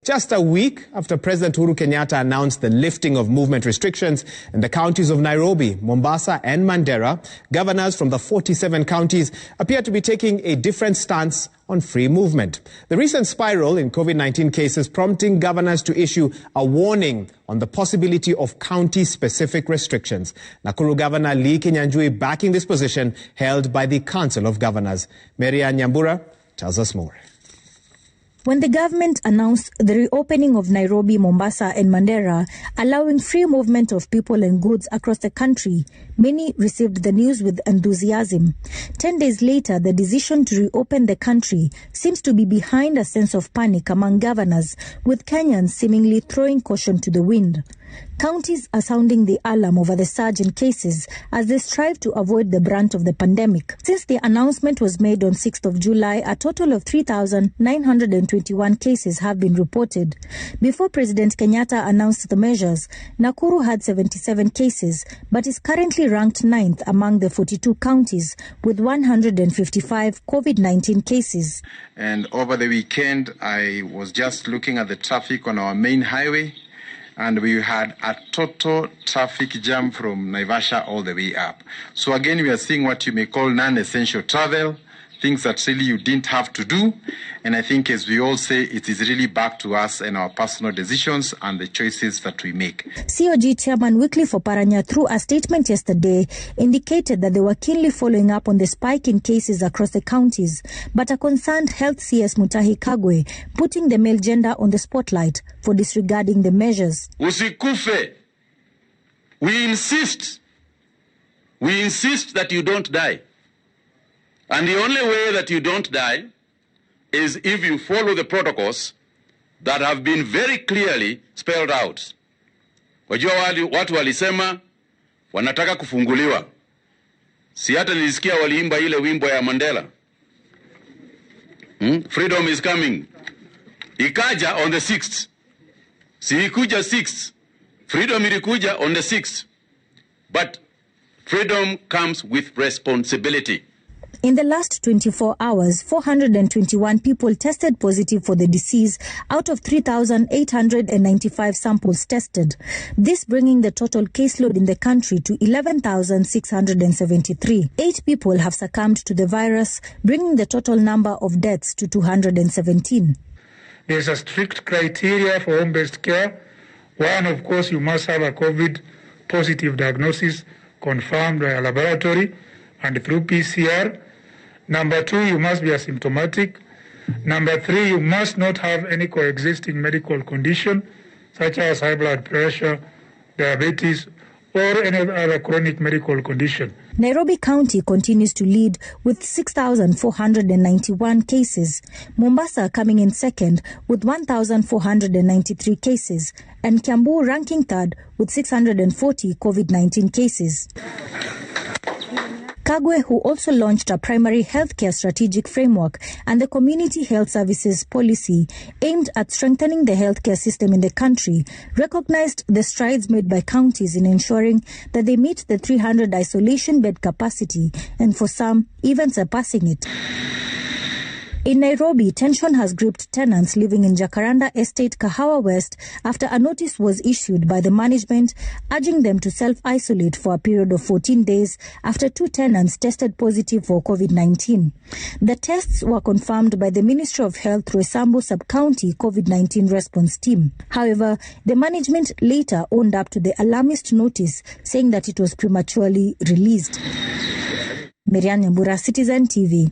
just a week after President Uhuru Kenyatta announced the lifting of movement restrictions in the counties of Nairobi, Mombasa and Mandera, governors from the 47 counties appear to be taking a different stance on free movement. The recent spiral in COVID-19 cases prompting governors to issue a warning on the possibility of county-specific restrictions. Nakuru Governor Lee Kinyanjui backing this position held by the Council of Governors. Marian Nyambura tells us more. When the government announced the reopening of Nairobi, Mombasa and Mandera, allowing free movement of people and goods across the country, many received the news with enthusiasm. 10 days later, the decision to reopen the country seems to be behind a sense of panic among governors, with Kenyans seemingly throwing caution to the wind. Counties are sounding the alarm over the surge in cases as they strive to avoid the brunt of the pandemic. Since the announcement was made on 6th of July, a total of 3,921 cases have been reported. Before President Kenyatta announced the measures, Nakuru had 77 cases, but is currently ranked 9th among the 42 counties with 155 COVID-19 cases. And over the weekend, I was just looking at the traffic on our main highway, and we had a total traffic jam from Naivasha all the way up. So again, we are seeing what you may call non-essential travel, things that really you didn't have to do. And I think, as we all say, it is really back to us and our personal decisions and the choices that we make. COG Chairman Wycliffe Oparanya, through a statement yesterday, indicated that they were keenly following up on the spike in cases across the counties, but a concerned Health CS Mutahi Kagwe putting the male gender on the spotlight for disregarding the measures. Usikufe. We insist that you don't die. And the only way that you don't die is if you follow the protocols that have been very clearly spelled out. Wajua watu walisema wanataka kufunguliwa. Si hata nilisikia waliimba ile wimbo ya Mandela. Freedom is coming. Ikaja on the 6th. Si ikuja 6th. Freedom ilikuja on the 6th. But freedom comes with responsibility. In the last 24 hours, 421 people tested positive for the disease out of 3,895 samples tested. This bringing the total caseload in the country to 11,673. 8 people have succumbed to the virus, bringing the total number of deaths to 217. There's a strict criteria for home-based care. One, of course, you must have a COVID positive diagnosis confirmed by a laboratory and through PCR. Number 2, you must be asymptomatic. Number 3, you must not have any coexisting medical condition, such as high blood pressure, diabetes, or any other chronic medical condition. Nairobi County continues to lead with 6,491 cases, Mombasa coming in second with 1,493 cases, and Kiambu ranking third with 640 COVID-19 cases. Kagwe, who also launched a primary healthcare strategic framework and the community health services policy aimed at strengthening the healthcare system in the country, recognized the strides made by counties in ensuring that they meet the 300 isolation bed capacity, and for some, even surpassing it. In Nairobi, tension has gripped tenants living in Jacaranda Estate, Kahawa West, after a notice was issued by the management urging them to self-isolate for a period of 14 days after 2 tenants tested positive for COVID-19. The tests were confirmed by the Ministry of Health Roysambu Sub-County COVID-19 response team. However, the management later owned up to the alarmist notice, saying that it was prematurely released. Marian Nyambura, Citizen TV.